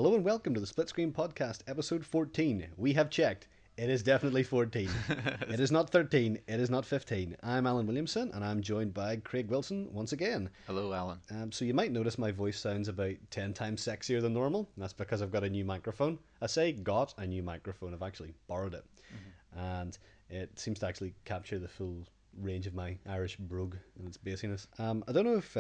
Hello and welcome to the Split Screen Podcast, episode 14. We have checked. It is definitely 14. It is not 13. It is not 15. I'm Alan Williamson, and I'm joined by Craig Wilson once again. Hello, Alan. So you might notice my voice sounds about 10 times sexier than normal. That's because I've got a new microphone. I say got a new microphone. I've actually borrowed it. And it seems to actually capture the full range of my Irish brogue and its bassiness. I don't know if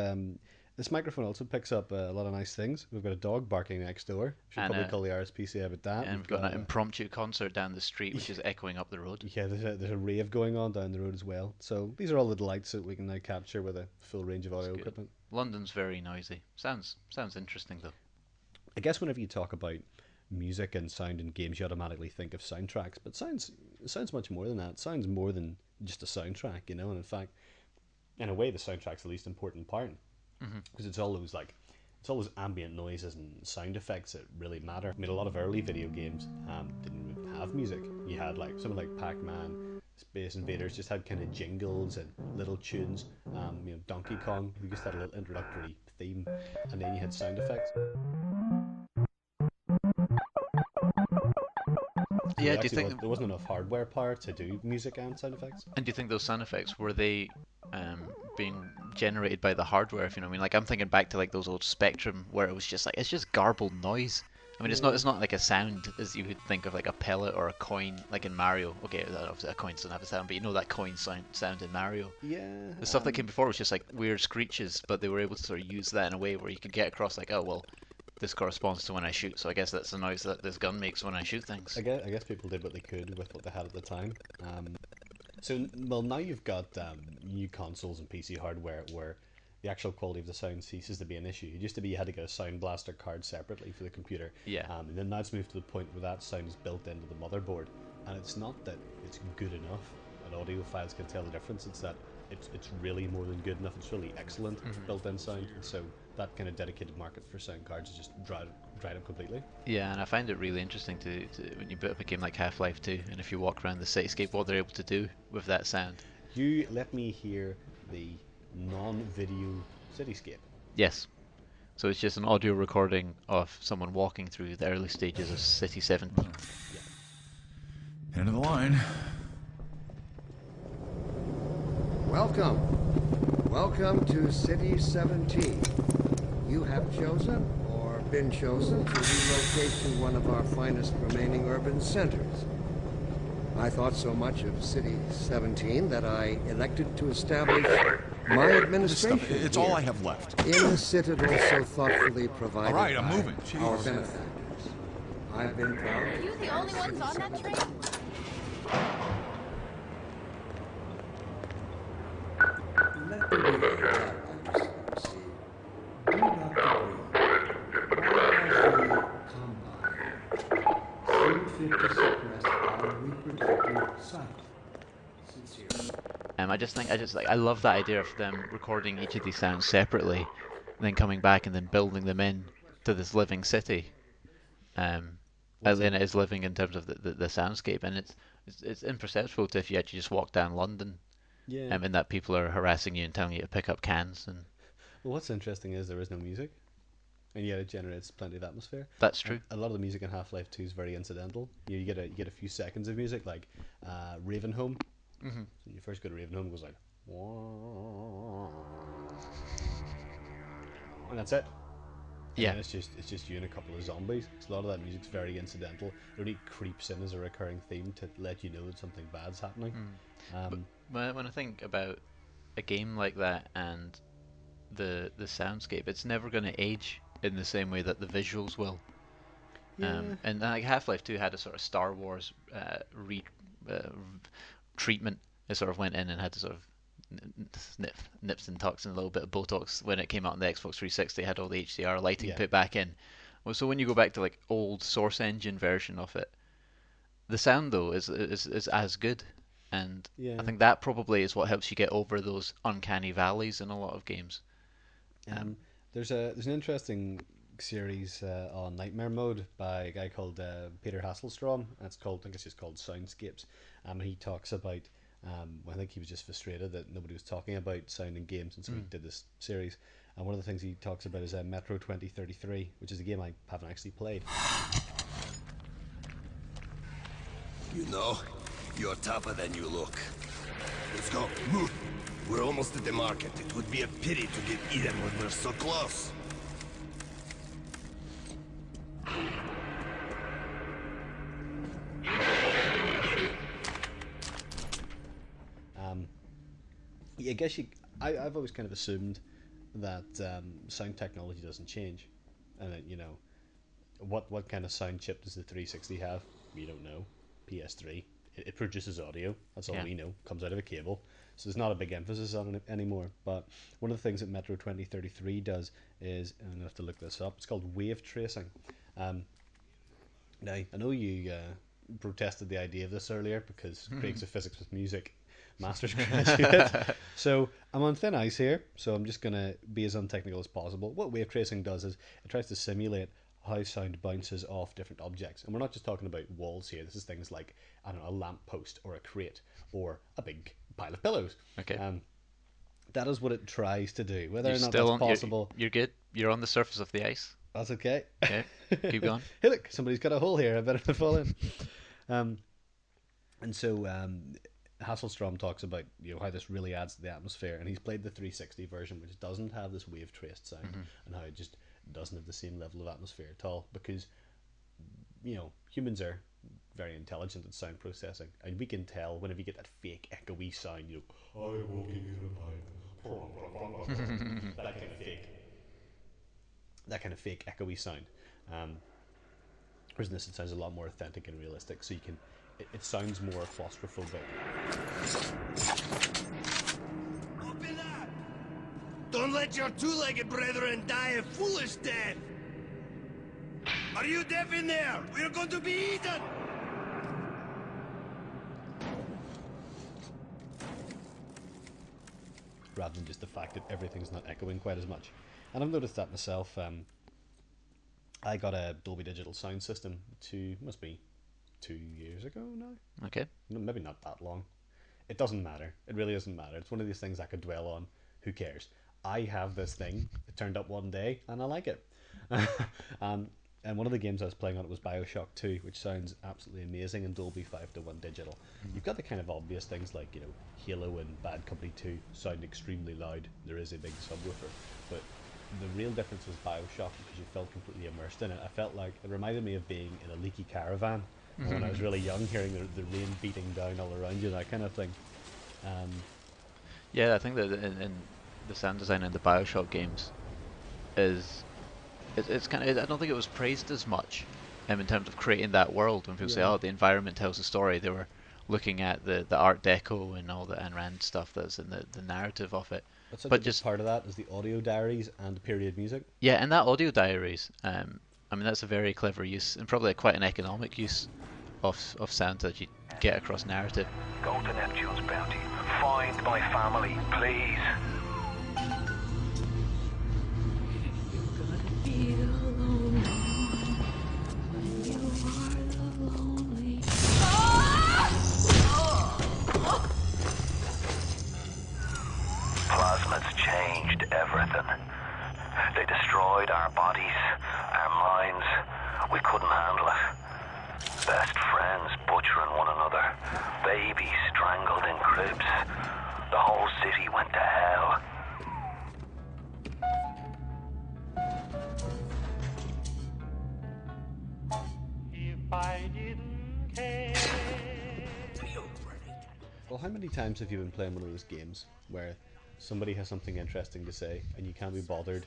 this microphone also picks up a lot of nice things. We've got a dog barking next door. Should probably call the RSPCA about that. And we've got an impromptu concert down the street, which is echoing up the road. Yeah, there's a rave going on down the road as well. So these are all the delights that we can now capture with a full range of audio equipment. London's very noisy. Sounds interesting though. I guess whenever you talk about music and sound in games, you automatically think of soundtracks, but sounds much more than that. It sounds more than just a soundtrack, you know. And in fact, in a way, the soundtrack's the least important part, because it's all those ambient noises and sound effects that really matter. I mean, a lot of early video games didn't really have music. You had like something like Pac-Man, Space Invaders just had kind of jingles and little tunes. Donkey Kong, you just had a little introductory theme, and then you had sound effects. Yeah, do you think there wasn't enough hardware power to do music and sound effects? And do you think those sound effects were they being generated by the hardware? If you know what I mean, like I'm thinking back to like those old Spectrum where it was just like it's just garbled noise. I mean, it's not like a sound as you would think of like a pellet or a coin, like in Mario. Okay, obviously a coin doesn't have a sound, but you know that coin sound in Mario. Yeah. The stuff that came before was just like weird screeches, but they were able to sort of use that in a way where you could get across like, oh well, this corresponds to when I shoot, so I guess that's the noise that this gun makes when I shoot things. I guess people did what they could with what they had at the time. Now you've got new consoles and PC hardware where the actual quality of the sound ceases to be an issue. It used to be you had to get a Sound Blaster card separately for the computer. Yeah. And then now it's moved to the point where that sound is built into the motherboard. And it's not that it's good enough, and audiophiles can tell the difference. It's that it's really more than good enough. It's really excellent built-in sound. And so that kind of dedicated market for sound cards is just dried up completely. Yeah, and I find it really interesting to when you boot up a game like Half-Life 2, and if you walk around the cityscape, what they're able to do with that sound. You let me hear the non-video cityscape. Yes. So it's just an audio recording of someone walking through the early stages of City 17. End of the line. Welcome to City 17. You have chosen, or been chosen, to relocate to one of our finest remaining urban centers. I thought so much of City 17 that I elected to establish my administration It's all I have left. in the citadel so thoughtfully provided All right, I'm by moving. our Jeez. benefactors. I've been proud. Are you the only ones on that train? Let me read that I received. Do not agree. While the combine seem fit to suppress our reproductive cycle. Sincerely. I love that idea of them recording each of these sounds separately, and then coming back and then building them in to this living city. As in it is living in terms of the soundscape, and it's imperceptible to if you actually just walk down London. Yeah. And that people are harassing you and telling you to pick up cans, and Well, what's interesting is there is no music, and yet it generates plenty of atmosphere. that's true. A lot of the music in Half-Life 2 is very incidental. You get a few seconds of music, like Ravenholm. Mm-hmm. So when you first go to Ravenholm, it goes like, and that's it. Yeah. And it's just you and a couple of zombies. So a lot of that music's very incidental. It only creeps in as a recurring theme to let you know that something bad's happening. When I think about a game like that and the soundscape, it's never going to age in the same way that the visuals will. Yeah. And like Half-Life 2 had a sort of Star Wars treatment. It sort of went in and had to sort of nips and tucks and a little bit of Botox when it came out on the Xbox 360. It had all the HDR lighting put back in. Well, so when you go back to like old Source Engine version of it, the sound though is as good. And I think that probably is what helps you get over those uncanny valleys in a lot of games. There's an interesting series on Nightmare Mode by a guy called Peter Hasselstrom. I think it's just called Soundscapes. He talks about I think he was just frustrated that nobody was talking about sound in games, and so he did this series. And one of the things he talks about is Metro 2033, which is a game I haven't actually played. You know, you're tougher than you look. Let's go. Move. We're almost at the market. It would be a pity to get eaten when we're so close. I guess I've always kind of assumed that sound technology doesn't change, and that, you know, what kind of sound chip does the 360 have? We don't know. PS3. It produces audio. That's all we know. Comes out of a cable. So there's not a big emphasis on it anymore. But one of the things that Metro 2033 does is, and I'm going to have to look this up, it's called wave tracing. Now, I know you protested the idea of this earlier because Craig's a physics with music master's graduate. So I'm on thin ice here, so I'm just going to be as untechnical as possible. What wave tracing does is it tries to simulate how sound bounces off different objects. And we're not just talking about walls here. This is things like, I don't know, a lamppost or a crate or a big pile of pillows. Okay. That is what it tries to do. Whether You're or not still that's possible... You're good. You're on the surface of the ice. That's okay. Okay, keep going. Hey, look, somebody's got a hole here. I better not fall in. And so Hasselstrom talks about, you know, how this really adds to the atmosphere, and he's played the 360 version, which doesn't have this wave traced sound, and how it just doesn't have the same level of atmosphere at all, because, you know, humans are very intelligent at sound processing, and we can tell whenever you get that fake echoey sound, you know, I'm walking in a pipe, that kind of fake echoey sound. Whereas in this, it sounds a lot more authentic and realistic, so you can, it sounds more claustrophobic. Open up! Don't let your two-legged brethren die a foolish death! Are you deaf in there? We're going to be eaten! Rather than just the fact that everything's not echoing quite as much. And I've noticed that myself. I got a Dolby Digital sound system must be 2 years ago now. Okay. No, maybe not that long. It doesn't matter. It really doesn't matter. It's one of these things I could dwell on. Who cares? I have this thing. It turned up one day, and I like it. And one of the games I was playing on it was Bioshock 2, which sounds absolutely amazing in Dolby 5:1 digital. You've got the kind of obvious things like, you know, Halo and Bad Company 2 sound extremely loud. There is a big subwoofer. But the real difference was Bioshock, because you felt completely immersed in it. I felt like it reminded me of being in a leaky caravan when I was really young, hearing the rain beating down all around you, that kind of thing. Yeah, I think that in the sound design in the Bioshock games is it's kind of, I don't think it was praised as much in terms of creating that world. When people say, "Oh, the environment tells a story," they were looking at the Art Deco and all the Ayn Rand stuff that's in the narrative of it. But just part of that is the audio diaries and the period music. Yeah, and that audio diaries, I mean, that's a very clever use, and probably quite an economic use of sound that you get across narrative. Go to Neptune's bounty. Find my family, please. Plasmids changed everything. They destroyed our bodies, our minds. We couldn't handle it. Best friends butchering one another. Babies strangled in cribs. The whole city went to hell. If I didn't care. Well, how many times have you been playing one of those games where somebody has something interesting to say and you can't be bothered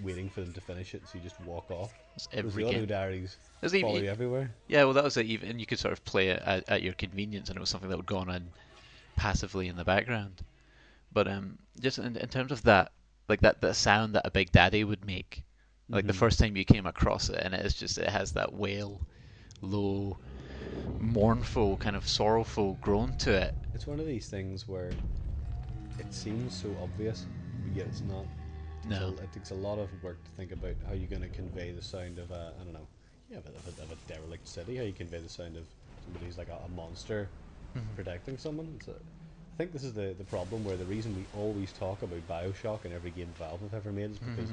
waiting for them to finish it, so you just walk off? Every the audio game. diaries There's follow you everywhere. Yeah, well, that was it. Even, and you could sort of play it at your convenience, and it was something that would go on passively in the background. But just in terms of that, like that sound that a Big Daddy would make, like the first time you came across it, and it has that wail, low, mournful, kind of sorrowful groan to it. It's one of these things where it seems so obvious, but yet it's not. No. It takes a lot of work to think about how you're going to convey the sound of a, I don't know, of a derelict city, how you convey the sound of somebody who's like a monster protecting someone. I think this is the problem where the reason we always talk about Bioshock in every game Valve have ever made is because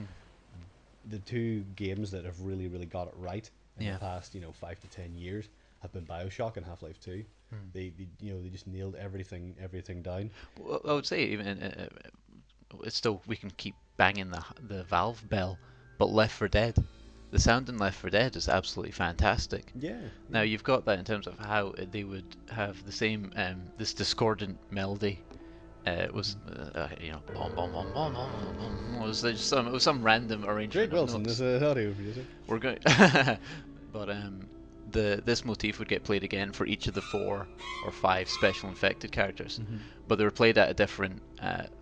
the two games that have really, really got it right in the past, 5 to 10 years have been Bioshock and Half-Life 2. They just nailed everything down. Well, I would say even it's still, we can keep banging the Valve bell, but Left 4 Dead, the sound in Left 4 Dead is absolutely fantastic. Yeah. Now you've got that in terms of how they would have the same this discordant melody. It was bom, bom, bom, bom, bom, bom. It was some random arrangement. Drake Wilson is an audio producer. We're going, but this motif would get played again for each of the 4 or 5 special infected characters, but they were played at a different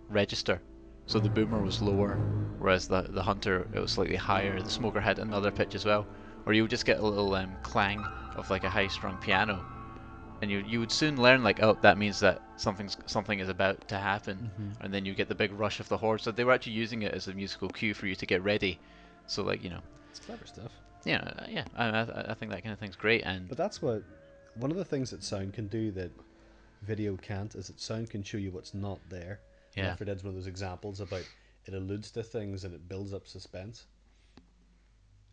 register. So the boomer was lower, whereas the hunter, it was slightly higher. The smoker had another pitch as well, or you would just get a little clang of like a high-strung piano, and you would soon learn like, oh, that means that something is about to happen, and then you get the big rush of the horde. So they were actually using it as a musical cue for you to get ready. So like it's clever stuff. Yeah. I think that kind of thing's great. But that's one of the things that sound can do that video can't, is that sound can show you what's not there. Yeah. Left 4 Dead's one of those examples about it alludes to things and it builds up suspense.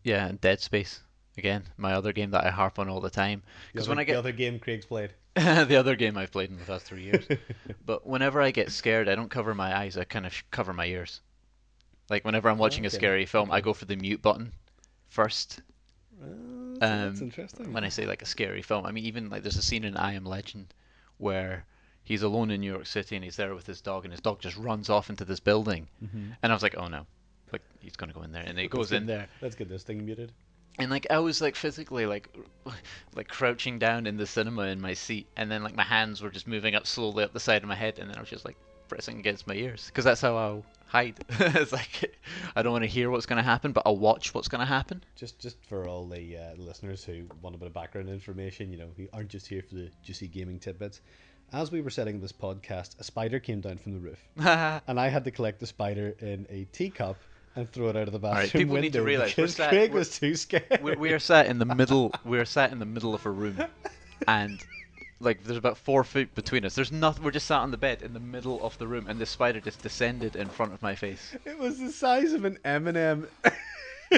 Yeah, and Dead Space again, my other game that I harp on all the time. Because the other game Craig's played. The other game I've played in the past 3 years. But whenever I get scared, I don't cover my eyes. I kind of cover my ears. Like whenever I'm watching a scary film, I go for the mute button first. That's interesting. When I say like a scary film, I mean even like there's a scene in I Am Legend where he's alone in New York City and he's there with his dog, and his dog just runs off into this building, and I was like, oh no, like he's gonna go in there, and he goes in there. Let's get this thing muted. And like I was like physically like crouching down in the cinema in my seat, and then like my hands were just moving up slowly up the side of my head, and then I was just like pressing against my ears, because that's how I'll hide. It's like I don't want to hear what's going to happen, but I'll watch what's going to happen. Just for all the listeners who want a bit of background information, who aren't just here for the juicy gaming tidbits. As we were setting this podcast, a spider came down from the roof, and I had to collect the spider in a teacup and throw it out of the bathroom Right, people window need to realize because Craig was too scared. We are sat in the middle. We are sat in the middle of a room, and like there's about 4 feet between us. There's nothing. We're just sat on the bed in the middle of the room, and the spider just descended in front of my face. It was the size of an M&M.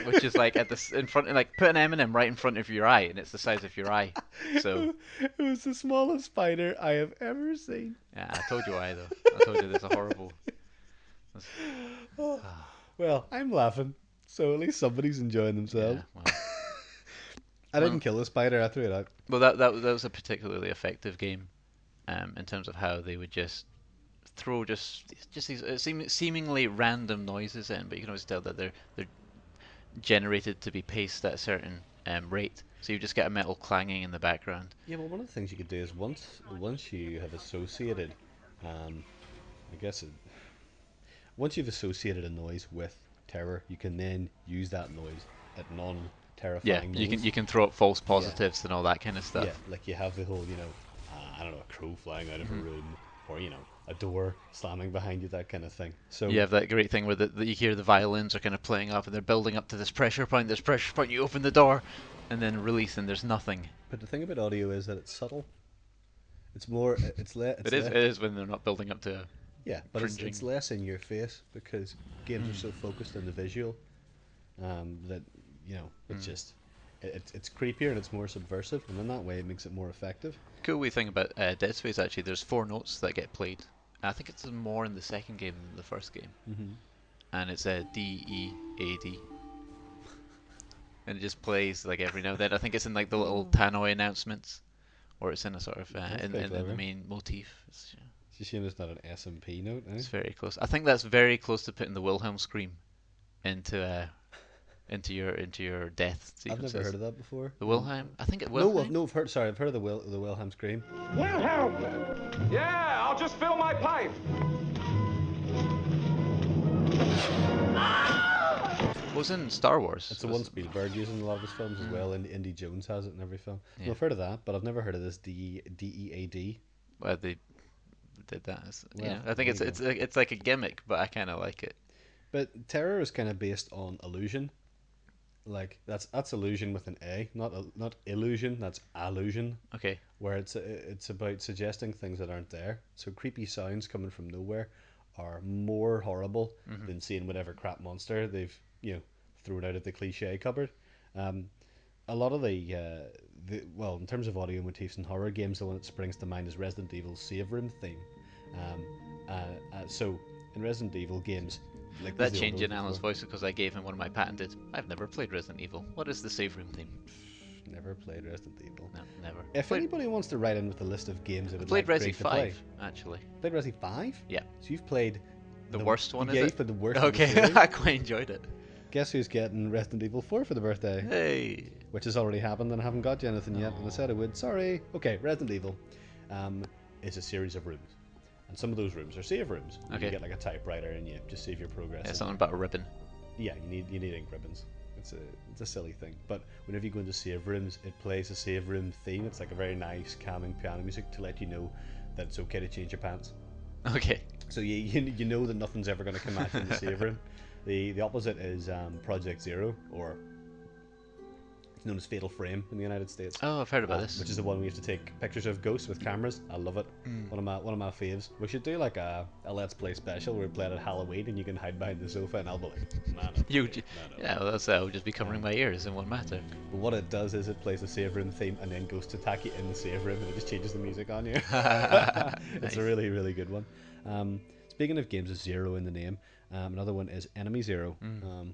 Which is like in front, like put an M&M right in front of your eye, and it's the size of your eye. So it was the smallest spider I have ever seen. Yeah, I told you why though. I told you there's a horrible. Well, I'm laughing, so at least somebody's enjoying themselves. Yeah, well. I didn't kill the spider. I threw it out. Well, that was a particularly effective game, in terms of how they would just throw just these seemingly random noises in, but you can always tell that they're generated to be paced at a certain rate. So you just get a metal clanging in the background. Yeah, well, one of the things you could do is once you have associated, once you've associated a noise with terror, you can then use that noise at non-terrifying. Yeah, noise. you can throw up false positives and all that kind of stuff. Yeah, like you have the whole, I don't know, a crow flying out of a room, or a door slamming behind you, that kind of thing. So you have that great thing where you hear the violins are kind of playing off, and they're building up to this pressure point. This pressure point, you open the door, and then release, and there's nothing. But the thing about audio is that it's subtle. It's more. It is when they're not building up to. Yeah, but it's less in your face because games are so focused on the visual that it's just it's creepier and it's more subversive, and in that way it makes it more effective. Cool wee thing about Dead Space, actually, there's 4 notes that get played. I think it's more in the second game than the first game. And it's D, E, A, D. And it just plays like every now and then. I think it's in like the little tannoy announcements, or it's in a sort of in the main motif. It's a shame it's not an SMP note. It's very close. I think that's very close to putting the Wilhelm scream into your death sequences. I've never heard of that before. The Wilhelm? I think it Wilhelm. No, I've heard of the Wilhelm scream. Wilhelm! Yeah, I'll just fill my pipe. It was in Star Wars. It's the one Spielberg uses in a lot of his films as well, and Indy Jones has it in every film. Yeah. No, I've heard of that, but I've never heard of this DEAD. Well, they did that. I think it's like a gimmick, but I kind of like it. But terror is kind of based on illusion, like that's illusion with an A, not illusion. That's allusion. Okay. Where it's about suggesting things that aren't there. So creepy sounds coming from nowhere are more horrible than seeing whatever crap monster they've thrown out of the cliche cupboard. A lot of well, in terms of audio motifs in horror games, the one that springs to mind is Resident Evil's save room theme. So in Resident Evil games, like that change in Alan's voice because I gave him one of my patented. I've never played Resident Evil. What is the save room theme? Never played Resident Evil. No, never. If anybody wants to write in with a list of games that would played like Resi 5 actually. Played Resi 5? Yeah. So you've played the worst one, is it? it? The worst. Okay, I quite enjoyed it. Guess who's getting Resident Evil 4 for the birthday? Hey. Which has already happened and I haven't got you anything yet, and I said I would. Sorry. Okay, Resident Evil is a series of rooms. And some of those rooms are save rooms. Okay. You get like a typewriter and you just save your progress. Yeah, something about a ribbon. Yeah, you need ink ribbons. It's a silly thing. But whenever you go into save rooms, it plays a save room theme. It's like a very nice, calming piano music to let you know that it's okay to change your pants. Okay. So you know that nothing's ever going to come at you in the save room. The opposite is Project Zero, or it's known as Fatal Frame in the United States. Oh, I've heard about this. Which is the one we have to take pictures of ghosts with cameras. I love it. One of my faves. We should do like a Let's Play special where we play it at Halloween and you can hide behind the sofa and I'll be like, man. Yeah, well, that's I'll just be covering my ears in one matter. But what it does is it plays the save room theme and then ghosts attack you in the save room and it just changes the music on you. It's a really, really good one. Speaking of games with zero in the name, another one is Enemy Zero,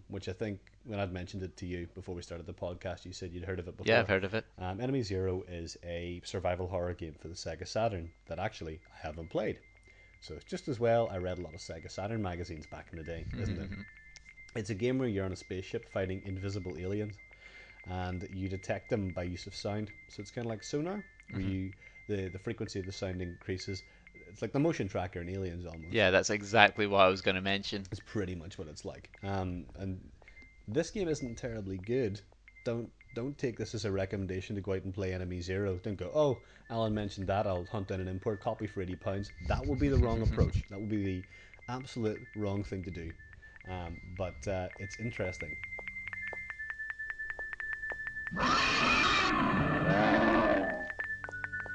which I think when I'd mentioned it to you before we started the podcast, you said you'd heard of it before. Yeah, I've heard of it. Enemy Zero is a survival horror game for the Sega Saturn that actually I haven't played. So it's just as well I read a lot of Sega Saturn magazines back in the day, isn't it? It's a game where you're on a spaceship fighting invisible aliens, and you detect them by use of sound. So it's kind of like sonar, where the frequency of the sound increases. It's like the motion tracker in Aliens almost. Yeah, that's exactly what I was going to mention. It's pretty much what it's like. And this game isn't terribly good. Don't take this as a recommendation to go out and play Enemy Zero. Don't go, oh, Alan mentioned that, I'll hunt down an import copy for £80. That would be the wrong approach. That would be the absolute wrong thing to do. But it's interesting.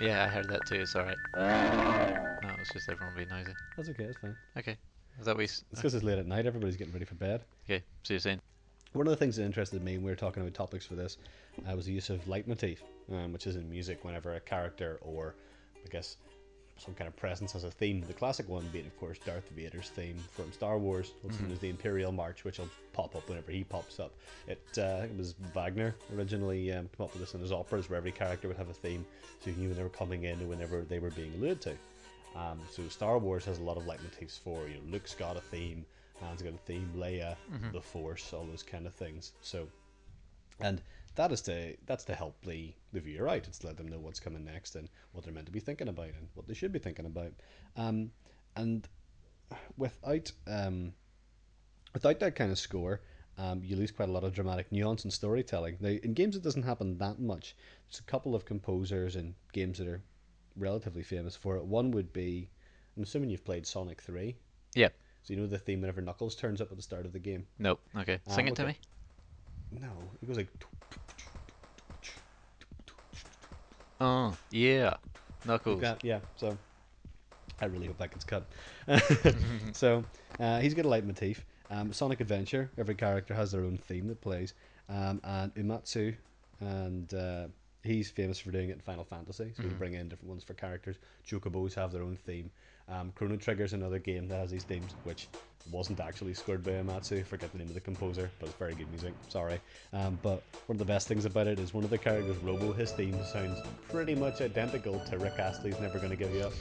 Yeah, I heard that too. It's alright. No, it's just everyone being noisy. That's okay, it's fine. Okay. Is that we? It's because it's late at night, everybody's getting ready for bed. Okay, so you're saying? One of the things that interested me when we were talking about topics for this was the use of leitmotif, which is in music whenever a character or, I guess, some kind of presence has a theme. The classic one being, of course, Darth Vader's theme from Star Wars, what's known as the Imperial March, which will pop up whenever he pops up. I think it was Wagner originally came up with this in his operas, where every character would have a theme, so you knew when they were coming in and whenever they were being alluded to. So Star Wars has a lot of leitmotifs for, Luke's got a theme, Han's got a theme, Leia, the Force, all those kind of things. So, and that's to help the viewer out. It's to let them know what's coming next and what they're meant to be thinking about and what they should be thinking about. And without that kind of score, you lose quite a lot of dramatic nuance and storytelling. Now, in games, it doesn't happen that much. There's a couple of composers and games that are relatively famous for it. One would be, I'm assuming you've played Sonic 3. Yeah. So you know the theme whenever Knuckles turns up at the start of the game? Nope. Okay. Sing it to me. No, it goes like... Oh, yeah. Knuckles. Yeah, so I really hope that gets cut. So he's got a leitmotif. Sonic Adventure, every character has their own theme that plays. And Uematsu, and he's famous for doing it in Final Fantasy, so he'll bring in different ones for characters. Chocobos have their own theme. Chrono Trigger's another game that has these themes, which wasn't actually scored by Uematsu. Forget the name of the composer, but it's very good music. Sorry. But one of the best things about it is one of the characters, Robo, his theme sounds pretty much identical to Rick Astley's Never Gonna Give You Up.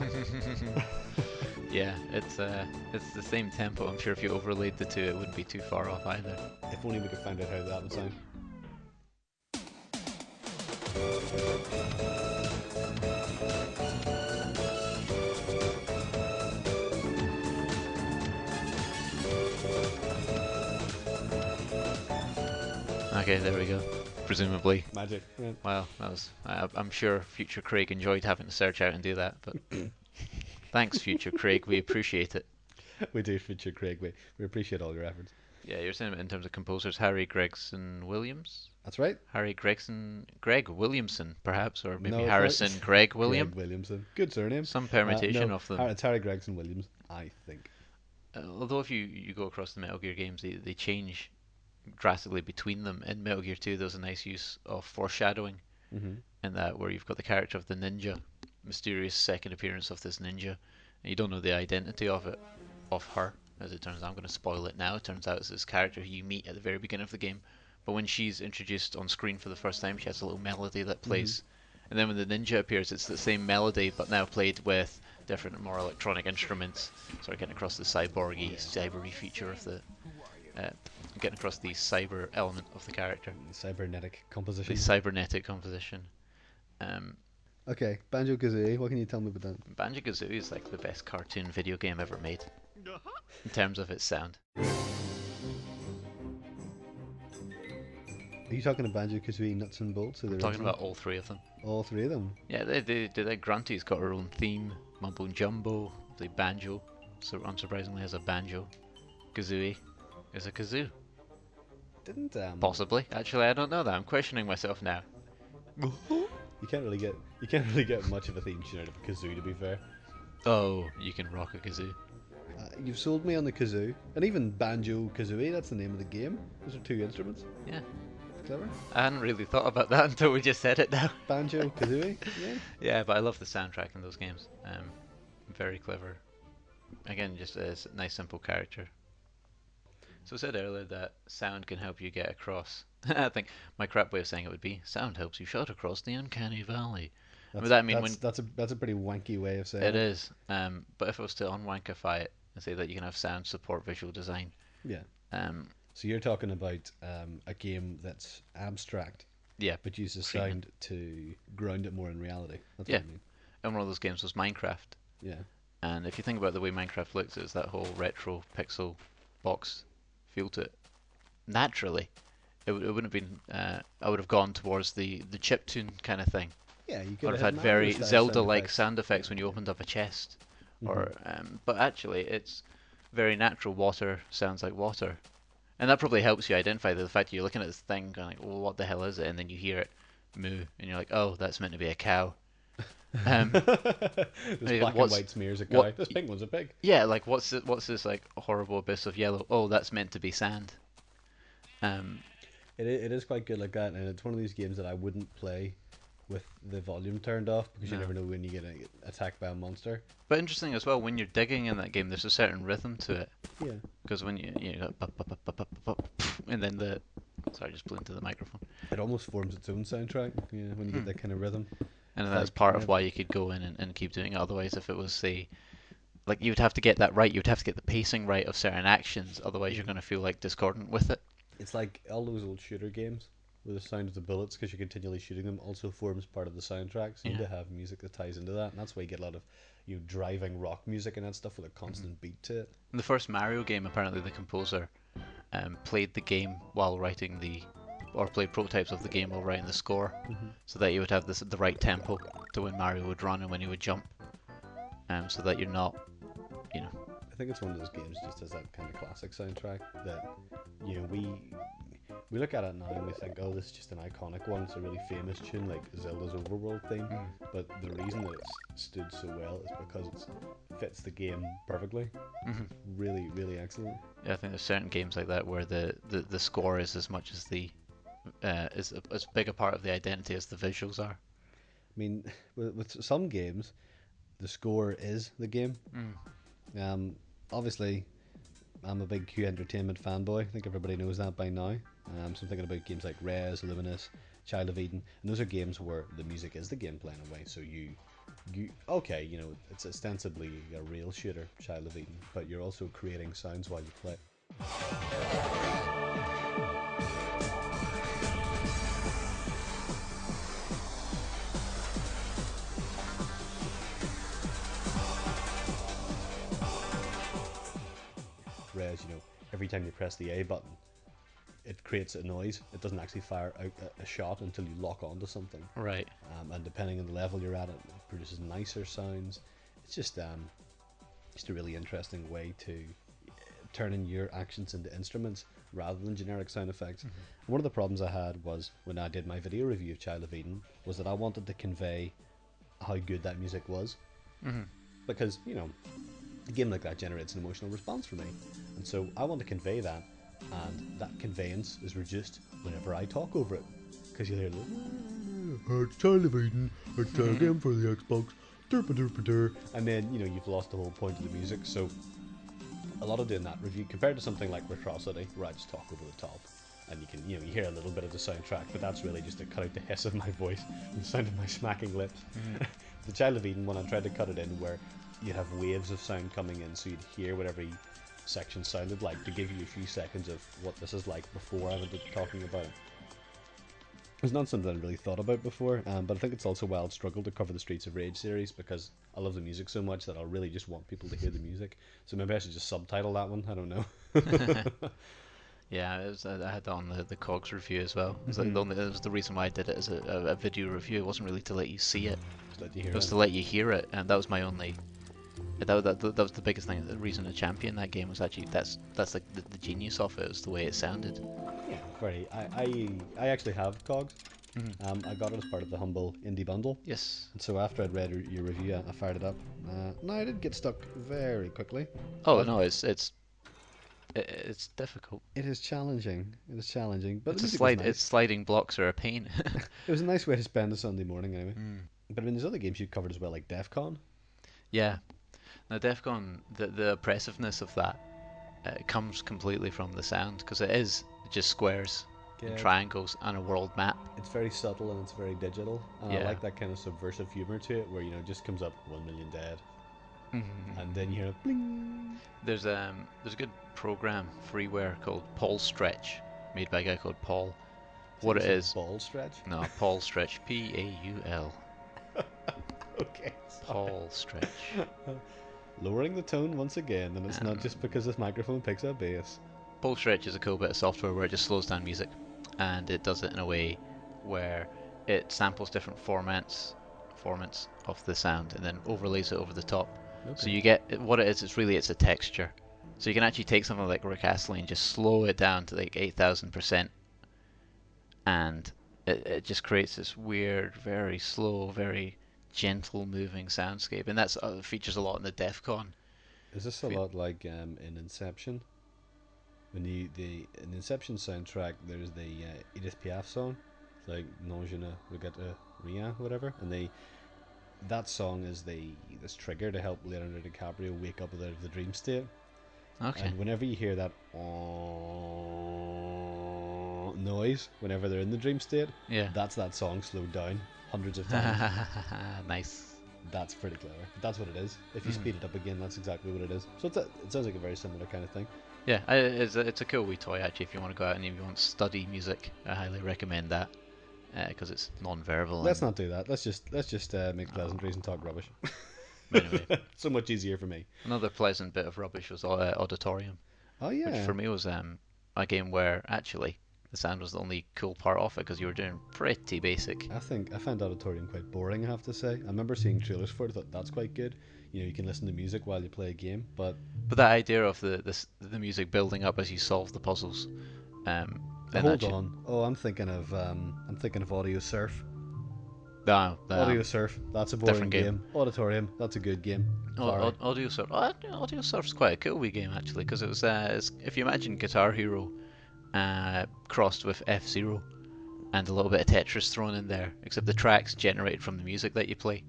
Yeah, it's the same tempo. I'm sure if you overlaid the two, it wouldn't be too far off either. If only we could find out how that would sound. Okay, there we go. Presumably. Magic. Yeah. Wow, that was. I'm sure future Craig enjoyed having to search out and do that. But thanks, future Craig. We appreciate it. We do, future Craig. We appreciate all your efforts. Yeah, you're saying in terms of composers, Harry Gregson Williams? That's right. Greg Williamson, perhaps, or maybe No, it's Harrison right. Greg William? Greg Williamson. Good surname. Some permutation No, of them. It's Harry Gregson Williams, I think. Although if you go across the Metal Gear games, they change drastically between them. In Metal Gear 2, there's a nice use of foreshadowing in that, where you've got the character of the ninja, mysterious second appearance of this ninja, and you don't know the identity of her. As it turns out, I'm going to spoil it now. It turns out it's this character who you meet at the very beginning of the game, but when she's introduced on screen for the first time, she has a little melody that plays, and then when the ninja appears, it's the same melody but now played with different, more electronic instruments. Sort of getting across the cyborgy, cybery feature of the, getting across the cyber element of the character. Cybernetic composition. The cybernetic composition. Okay, Banjo-Kazooie, what can you tell me about that? Banjo-Kazooie is like the best cartoon video game ever made, in terms of its sound. Are you talking about Banjo-Kazooie Nuts and Bolts? I'm talking about all three of them. All three of them? Yeah, they Grunty's got her own theme. Mumbo Jumbo, the banjo, so unsurprisingly has a banjo. Kazooie is a kazoo. Didn't Possibly. Actually, I don't know that. I'm questioning myself now. You can't really get much of a theme tune out of a kazoo, to be fair. Oh, you can rock a kazoo. You've sold me on the kazoo, and even Banjo-Kazooie. That's the name of the game. Those are two instruments. Yeah. Clever. I hadn't really thought about that until we just said it now. Banjo-Kazooie. Yeah. Yeah, but I love the soundtrack in those games. Very clever. Again, just a nice, simple character. So I said earlier that sound can help you get across. I think my crap way of saying it would be sound helps you shout across the uncanny valley. That's a pretty wanky way of saying it. It is. But if I was to unwankify it and say that you can have sound support visual design. Yeah. So you're talking about a game that's abstract. Yeah. But uses sound to ground it more in reality. That's yeah. What I mean. And one of those games was Minecraft. Yeah. And if you think about the way Minecraft looks, it's that whole retro pixel box feel to it. Naturally, it wouldn't have been. I would have gone towards the chiptune kind of thing. Yeah, you could have had very Zelda-like sound effects when you opened up a chest, or but actually it's very natural. Water sounds like water, and that probably helps you identify the fact that you're looking at this thing going like, well, what the hell is it? And then you hear it moo, and you're like, oh, that's meant to be a cow. This black and white smears a cow. This pink one's a pig. Yeah, like what's this like horrible abyss of yellow? Oh, that's meant to be sand. It is quite good like that, and it's one of these games that I wouldn't play with the volume turned off because you never know when you get attacked by a monster. But interesting as well, when you're digging in that game, there's a certain rhythm to it. Yeah. Because when you go and then the sorry, I just blew into the microphone. It almost forms its own soundtrack. Yeah, when you get that kind of rhythm. And that's part of why you could go in and keep doing it. Otherwise, if it was like you would have to get that right, you would have to get the pacing right of certain actions. Otherwise, you're going to feel like discordant with it. It's like all those old shooter games where the sound of the bullets, because you're continually shooting them, also forms part of the soundtrack. So you need to have music that ties into that, and that's why you get a lot of driving rock music and that stuff with a constant beat to it. In the first Mario game, apparently the composer played the game while writing or played prototypes of the game while writing the score, so that you would have the right tempo to when Mario would run and when he would jump, so that you're not, I think it's one of those games just has that kind of classic soundtrack that, we look at it now and we think, oh, this is just an iconic one. It's a really famous tune like Zelda's Overworld theme, but the reason that it's stood so well is because it fits the game perfectly. Really, really excellent. Yeah, I think there's certain games like that where the score is as much as is as big a part of the identity as the visuals are. I mean, with some games, the score is the game. Obviously, I'm a big Q Entertainment fanboy. I think everybody knows that by now. So I'm thinking about games like Rez, Luminous, Child of Eden, and those are games where the music is the gameplay in a way. So it's ostensibly a real shooter, Child of Eden, but you're also creating sounds while you play. Whereas, every time you press the A button, it creates a noise. It doesn't actually fire out a shot until you lock onto something. Right. And depending on the level you're at, it produces nicer sounds. It's just a really interesting way to turning your actions into instruments rather than generic sound effects. One of the problems I had was when I did my video review of Child of Eden was that I wanted to convey how good that music was, because a game like that generates an emotional response for me, and so I want to convey that, and that conveyance is reduced whenever I talk over it, because you hear it's Child of Eden, it's a game for the Xbox, and then you've lost the whole point of the music. So a lot of doing that review compared to something like Retrocity, where I just talk over the top, and you can you hear a little bit of the soundtrack, but that's really just to cut out the hiss of my voice and the sound of my smacking lips. The Child of Eden one, I tried to cut it in where you'd have waves of sound coming in, so you'd hear what every section sounded like, to give you a few seconds of what this is like before I went to talking about it. It's not something I really thought about before, but I think it's also a wild struggle to cover the Streets of Rage series, because I love the music so much that I really just want people to hear the music. So maybe I should just subtitle that one, I don't know. Yeah, I had that on the COGS review as well. It was, it was the reason why I did it as a video review. It wasn't really to let you see it, it was to let you hear it, and that was my only... That was the biggest thing. The reason to champion that game was actually that's like the genius of it, was the way it sounded. Yeah, very. I actually have COGS. I got it as part of the Humble Indie Bundle. Yes. And so after I'd read your review, I fired it up. No, I did get stuck very quickly. Oh no, it's difficult. It is challenging. It is challenging, but it's nice. Its sliding blocks are a pain. It was a nice way to spend a Sunday morning, anyway. But I mean, there's other games you covered as well, like DEF CON. Yeah. Now, DEF CON, the oppressiveness of that comes completely from the sound, because it is just squares and triangles and a world map. It's very subtle and it's very digital, and I like that kind of subversive humor to it, where it just comes up 1 million dead, and then you hear a bling. There's a good program, freeware, called Paul Stretch, made by a guy called Paul. What it is? Ball Stretch? No, Paul Stretch. Paul. Okay. Paul Stretch. Lowering the tone once again, and it's not just because this microphone picks up bass. Paul Stretch is a cool bit of software where it just slows down music, and it does it in a way where it samples different formats of the sound and then overlays it over the top. Okay. So you get what it is. It's a texture. So you can actually take something like Rick Astley and just slow it down to like 8,000%, and it just creates this weird, very slow, very gentle moving soundscape, and that's features a lot in the DEF CON. Is this a lot like in Inception? When in the Inception soundtrack, there's the Edith Piaf song, it's like Non je ne regrette rien, whatever, and that song is this trigger to help Leonardo DiCaprio wake up out of the dream state. Okay. And whenever you hear that noise, whenever they're in the dream state, that's that song slowed down hundreds of times. Nice. That's pretty clever. That's what it is. If you speed it up again, that's exactly what it is. So it sounds like a very similar kind of thing. Yeah, it's a cool wee toy actually. If you want to go out and if you want to study music, I highly recommend that, because it's non-verbal. Let's not do that. Let's just make pleasantries and talk rubbish. Anyway, so much easier for me. Another pleasant bit of rubbish was Auditorium. Oh yeah. Which for me was a game where actually the sound was the only cool part of it, because you were doing pretty basic. I found Auditorium quite boring, I have to say. I remember seeing trailers for it. I thought that's quite good. You can listen to music while you play a game, but that idea of the music building up as you solve the puzzles. Hold on. Oh, I'm thinking of Audio Surf. No, Audio Surf. That's a boring game. Auditorium. That's a good game. Audio Surf. Audio Surf's quite a cool wee game actually, because it was if you imagine Guitar Hero crossed with F-Zero and a little bit of Tetris thrown in there, except the tracks generated from the music that you play.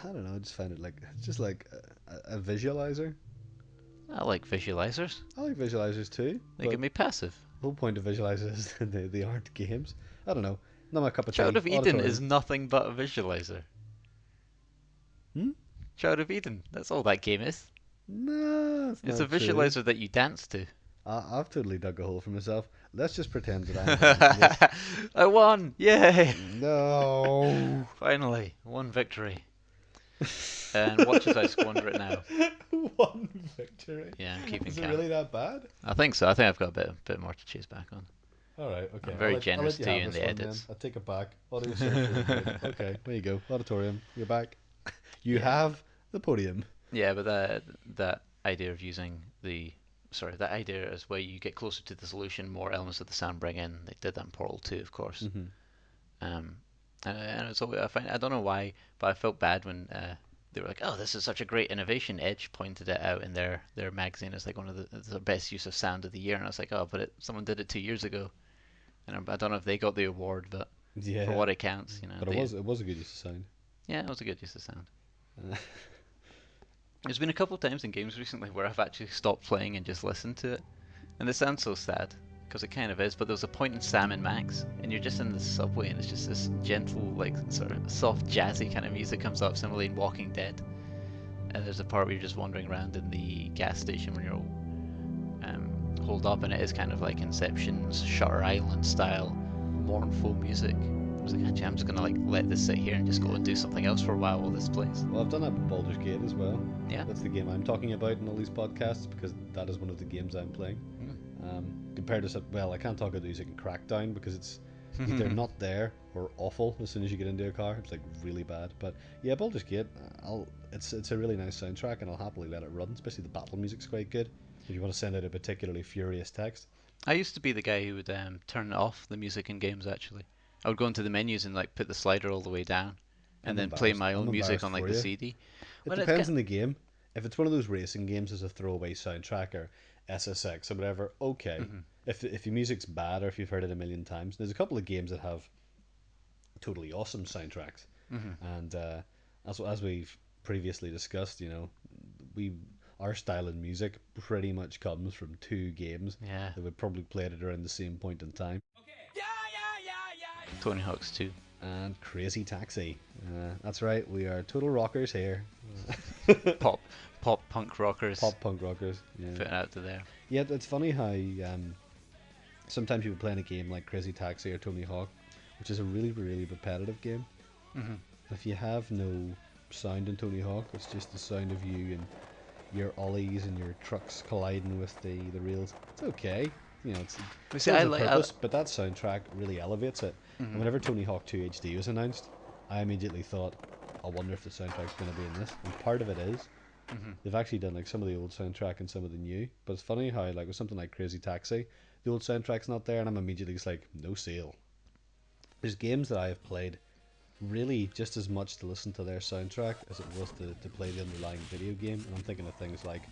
I don't know, I just find it just like a visualizer. I like visualizers. I like visualizers too. They can be passive. The whole point of visualizers is they aren't games. I don't know. Not my cup of tea. Child of Eden is nothing but a visualizer. Child of Eden, that's all that game is. No, it's a visualizer that you dance to. I've totally dug a hole for myself. Let's just pretend that I'm I won! Yay! No! Finally, one victory. And watch as I squander it now. One victory? Yeah, I'm keeping count. Is it really that bad? I think so. I think I've got a bit more to chase back on. Alright, okay. I'm very generous to you in the edits. I'll take it back. Audio okay, there you go. Auditorium, you're back. You have the podium. Yeah, but that idea of using the that idea is where you get closer to the solution, more elements of the sound bring in. They did that in Portal 2, of course. Um, and it's always, I don't know why, but I felt bad when they were like, "Oh, this is such a great innovation." Edge pointed it out in their magazine as like one of the best use of sound of the year, and I was like, "Oh, but someone did it 2 years ago," and I don't know if they got the award, but for what it counts, But it was a good use of sound. Yeah, it was a good use of sound. There's been a couple of times in games recently where I've actually stopped playing and just listened to it, and it sounds so sad. Because it kind of is, but there was a point in Sam and Max, and you're just in the subway, and it's just this gentle, like, sort of soft, jazzy kind of music comes up, similarly in Walking Dead. And there's a part where you're just wandering around in the gas station when you're all holed up, and it is kind of like Inception's Shutter Island style, mournful music. I was like, actually, I'm just gonna like let this sit here and just go and do something else for a while this plays. Well, I've done that with Baldur's Gate as well. Yeah. That's the game I'm talking about in all these podcasts, because that is one of the games I'm playing. Compared to, well, I can't talk about the music in Crackdown because it's either not there or awful as soon as you get into a car. It's like really bad. But yeah, Baldur's Gate, it's a really nice soundtrack, and I'll happily let it run. Especially the battle music's quite good. If you want to send out a particularly furious text. I used to be the guy who would turn off the music in games. Actually, I would go into the menus and like put the slider all the way down, and then play my own music on like the CD. It depends on the game. If it's one of those racing games as a throwaway soundtrack or SSX or whatever, okay. If your music's bad or if you've heard it a million times, there's a couple of games that have totally awesome soundtracks. And as we've previously discussed, our style in music pretty much comes from two games that we probably played at around the same point in time. Tony Hawk's 2 and Crazy Taxi. That's right, we are total rockers here. Pop punk rockers. Pop punk rockers. Yeah. Put it out to there. Yeah, it's funny how sometimes you would play in a game like Crazy Taxi or Tony Hawk, which is a really, really repetitive game. If you have no sound in Tony Hawk, it's just the sound of you and your ollies and your trucks colliding with the rails. It's okay. It's purpose, but that soundtrack really elevates it. And whenever Tony Hawk 2 HD was announced, I immediately thought, I wonder if the soundtrack's going to be in this. And part of it is. They've actually done like some of the old soundtrack and some of the new. But it's funny how like with something like Crazy Taxi, the old soundtrack's not there, and I'm immediately just like, no sale. There's games that I have played really just as much to listen to their soundtrack as it was to play the underlying video game. And I'm thinking of things like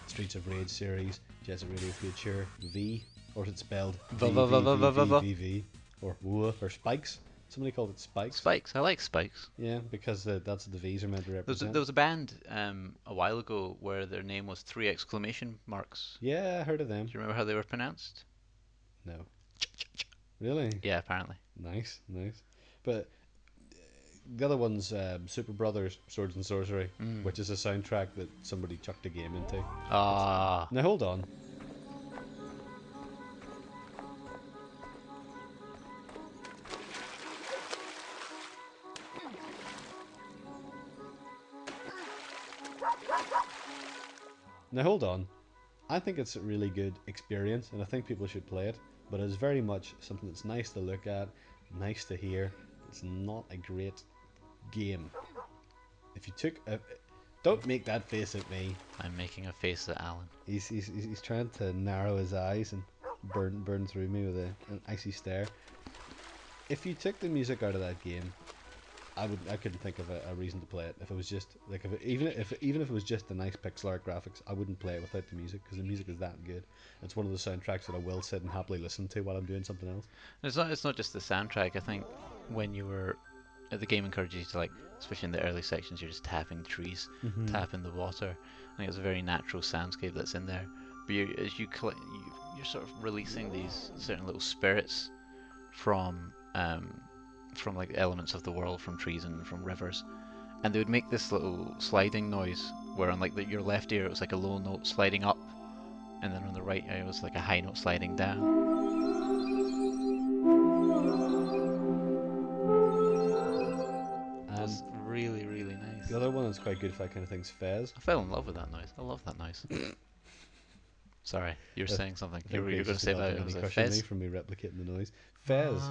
Streets of Rage series, Jet Set Radio Future, V, or is it spelled V, or WUA, or Spikes. Somebody called it Spikes. Spikes, I like Spikes. Yeah, because that's what the V's are meant to represent. There was a band a while ago where their name was 3 exclamation marks. Yeah, I heard of them. Do you remember how they were pronounced? No. Really? Yeah, apparently. Nice. But the other one's Super Brothers Swords and Sorcery, which is a soundtrack that somebody chucked a game into. Ah. Now hold on. Now hold on. I think it's a really good experience, and I think people should play it, but it's very much something that's nice to look at, nice to hear. It's not a great game. If you took a... Don't make that face at me. I'm making a face at Alan. He's trying to narrow his eyes and burn through me with an icy stare. If you took the music out of that game, I couldn't think of a reason to play it. If it was just like even if it was just the nice pixel art graphics, I wouldn't play it without the music, because the music is that good. It's one of the soundtracks that I will sit and happily listen to while I'm doing something else. It's not just the soundtrack. I think when you were the game encourages you to, like, especially in the early sections, you're just tapping trees, tapping the water. I think it's a very natural soundscape that's in there. But you're sort of releasing these certain little spirits from like elements of the world, from trees and from rivers, and they would make this little sliding noise where on like your left ear it was like a low note sliding up, and then on the right ear it was like a high note sliding down. That's really, really nice. The other one that's quite good for that kind of thing's Fez. I fell in love with that noise. I love that noise. Sorry, you were saying something. You were going to say that it was a Fez. From me replicating the noise. Fez.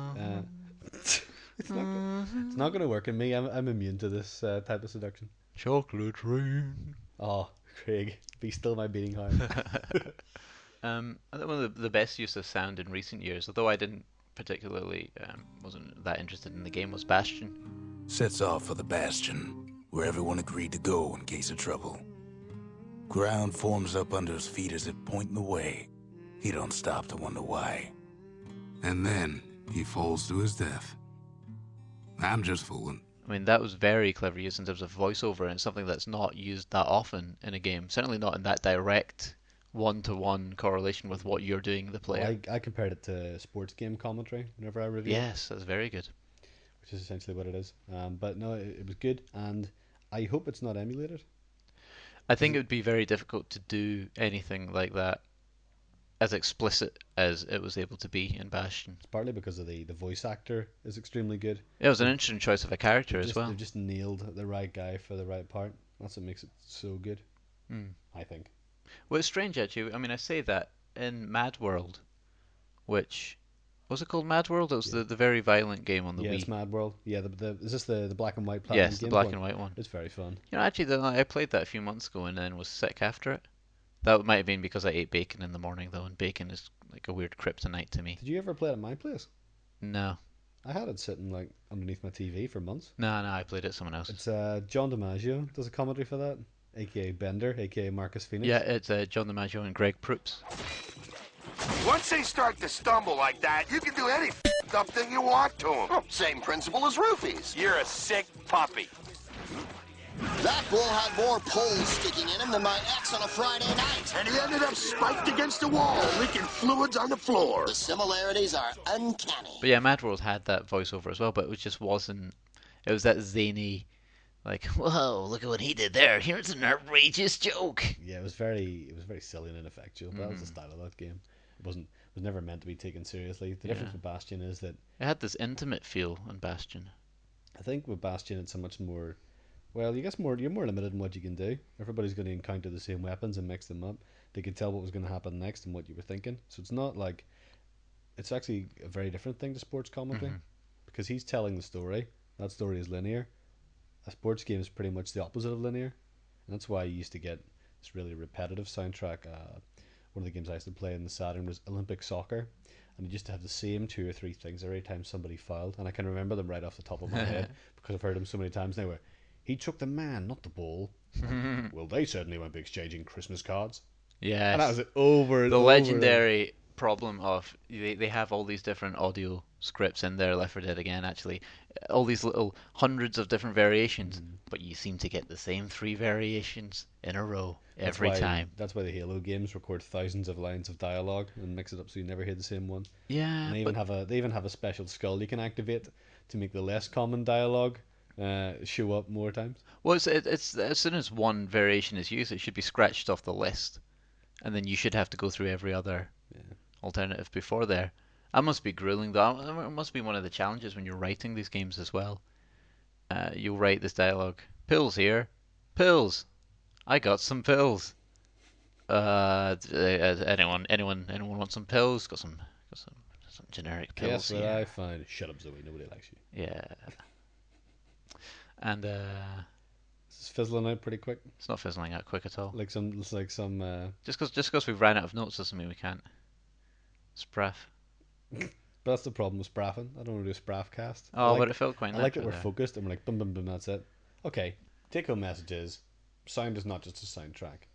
It's not going to work in me. I'm immune to this type of seduction. Chocolate rain. Oh, Craig, be still my beating heart. I think one of the best use of sound in recent years, although I didn't particularly wasn't that interested in the game, was Bastion. Sets off for the Bastion, where everyone agreed to go in case of trouble. Ground forms up under his feet as it pointing the way. He don't stop to wonder why. And then he falls to his death. I'm just fooling. I mean, that was very clever use in terms of voiceover, and it's something that's not used that often in a game. Certainly not in that direct one-to-one correlation with what you're doing, the player. Well, I compared it to sports game commentary whenever I reviewed it. Yes, that's very good. Which is essentially what it is. But no, it was good, and I hope it's not emulated. I think it would be very difficult to do anything like that as explicit as it was able to be in Bastion. It's partly because of the voice actor is extremely good. It was an interesting choice of a character as well. They've just nailed the right guy for the right part. That's what makes it so good, I think. Well, it's strange actually. I mean, I say that in Mad World, which was it called Mad World? It was the very violent game on the Wii. Yeah, it's Mad World. Yeah, is this the black and white platform Yes, game the black one? and white one. It's very fun. You know, actually, I played that a few months ago and then was sick after it. That might have been because I ate bacon in the morning though, and bacon is like a weird kryptonite to me. Did you ever play it at my place? No. I had it sitting like underneath my TV for months. No, I played it at someone else's. It's John DiMaggio does a commentary for that, aka Bender, aka Marcus Phoenix. Yeah, it's John DiMaggio and Greg Proops. Once they start to stumble like that, you can do any up thing you want to them. Oh, same principle as roofies. You're a sick puppy. That bull had more poles sticking in him than my ex on a Friday night. And he ended up spiked against the wall, leaking fluids on the floor. The similarities are uncanny. But yeah, Mad World had that voiceover as well, but it just wasn't... It was that zany, like, whoa, look at what he did there. Here's an outrageous joke. Yeah, it was very silly and ineffectual. That was the style of that game. It was never meant to be taken seriously. The difference with Bastion is that it had this intimate feel in Bastion. I think with Bastion it's a much more... Well, you're more limited in what you can do. Everybody's going to encounter the same weapons and mix them up. They could tell what was going to happen next and what you were thinking. So it's not like... It's actually a very different thing to sports commentary. Because he's telling the story. That story is linear. A sports game is pretty much the opposite of linear. And that's why you used to get this really repetitive soundtrack. One of the games I used to play in the Saturn was Olympic Soccer. And you used to have the same 2 or 3 things every time somebody fouled. And I can remember them right off the top of my head. Because I've heard them so many times now. He took the man, not the ball. Well, they certainly won't be exchanging Christmas cards. Yeah. And that was it over and the over. Legendary problem of they have all these different audio scripts in there, Left 4 Dead again, actually. All these little hundreds of different variations, but you seem to get the same 3 variations in a row every time. That's why the Halo games record thousands of lines of dialogue and mix it up so you never hear the same one. Yeah. And they even have a special skull you can activate to make the less common dialogue show up more times. Well, it's as soon as one variation is used, it should be scratched off the list, and then you should have to go through every other alternative before there. That must be grueling, though. It must be one of the challenges when you're writing these games as well. You'll write this dialogue: "Pills here, pills. I got some pills. Anyone want some pills? Got some generic pills." Guess what I find? Shut up, Zoe. Nobody likes you. Yeah. And it's fizzling out pretty quick. It's not fizzling out quick at all. It's like some. Just because we've ran out of notes doesn't mean we can't spraff. But that's the problem with spraffing. I don't want to do a spraff cast. Oh, but it felt quite nice. I like that we're focused and we're like boom, boom, boom. That's it. Okay. Take home message is: sound is not just a soundtrack.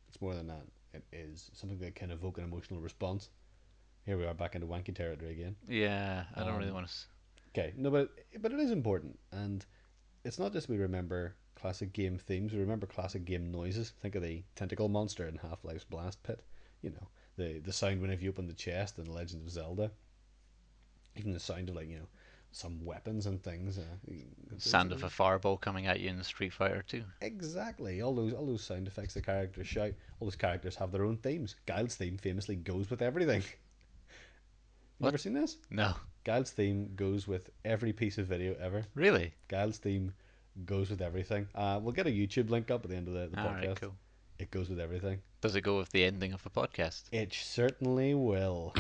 It's more than that. It is something that can evoke an emotional response. Here we are back into wanky territory again. Yeah, I don't really want to. Okay, no, but it is important, and it's not just we remember classic game themes. We remember classic game noises. Think of the tentacle monster in Half-Life's Blast Pit. You know, the sound whenever you open the chest in The Legend of Zelda. Even the sound of some weapons and things. Sound of a fireball coming at you in Street Fighter 2. Exactly. All those sound effects the characters shout. All those characters have their own themes. Guile's theme famously goes with everything. You ever seen this? No. Guile's theme goes with every piece of video ever. Really? Guile's theme goes with everything. We'll get a YouTube link up at the end of the podcast. Right, cool. It goes with everything. Does it go with the ending of the podcast? It certainly will.